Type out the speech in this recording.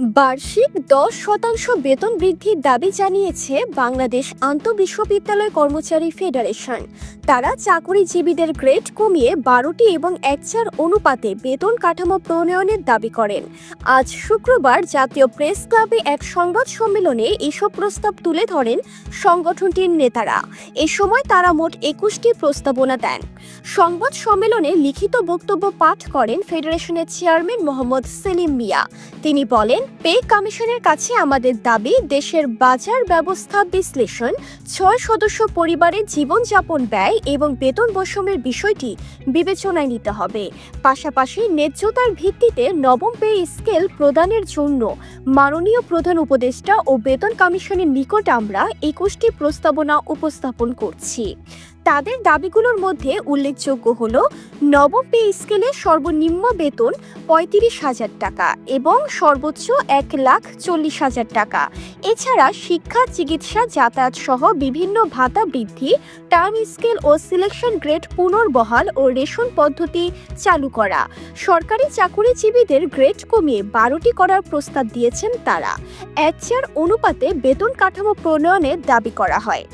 বার্ষিক 10% বেতন বৃদ্ধির দাবি জানিয়েছে বাংলাদেশ আন্তঃবিশ্ববিদ্যালয় কর্মচারী ফেডারেশন। তারা চাকরিজীবীদের গ্রেড কমিয়ে 12টি এবং 1/4 অনুপাতে বেতন কাঠামো প্রণয়নের দাবি করেন। আজ শুক্রবার জাতীয় প্রেস ক্লাবে এক সংবাদ সম্মেলনে এসব প্রস্তাব তুলে ধরেন সংগঠনটির নেতারা। এ সময় তারা মোট 21টি প্রস্তাবনা দেন। সংবাদ সম্মেলনে লিখিত বক্তব্য পাঠ করেন ফেডারেশনের চেয়ারম্যান মোহাম্মদ সেলিম মিয়া। তিনি বলেন, পে কমিশনের কাছে আমাদের দাবি, দেশের বাজার ব্যবস্থা বিশ্লেষণ, 6 সদস্য পরিবারের জীবনযাপন ব্যয় এবং বেতন বৈষম্যের বিষয়টি বিবেচনায় নিতে হবে। পাশাপাশি ন্যায্যতার ভিত্তিতে নবম পে স্কেল প্রদানের জন্য মাননীয় প্রধান উপদেষ্টা ও বেতন কমিশনের নিকট আমরা 21টি প্রস্তাবনা উপস্থাপন করছি। তাদের দাবিগুলোর মধ্যে উল্লেখযোগ্য হল নবম পে স্কেলে সর্বনিম্ন বেতন 35,000 টাকা এবং সর্বোচ্চ 1,40,000 টাকা। এছাড়া শিক্ষা, চিকিৎসা, যাতায়াত সহ বিভিন্ন ভাতা বৃদ্ধি, টার্ম স্কেল ও সিলেকশন গ্রেড পুনর্বহাল ও রেশন পদ্ধতি চালু করা। সরকারি চাকরিজীবীদের গ্রেড কমিয়ে 12টি করার প্রস্তাব দিয়েছেন তারা। 1/4 অনুপাতে বেতন কাঠামো প্রণয়নের দাবি করা হয়।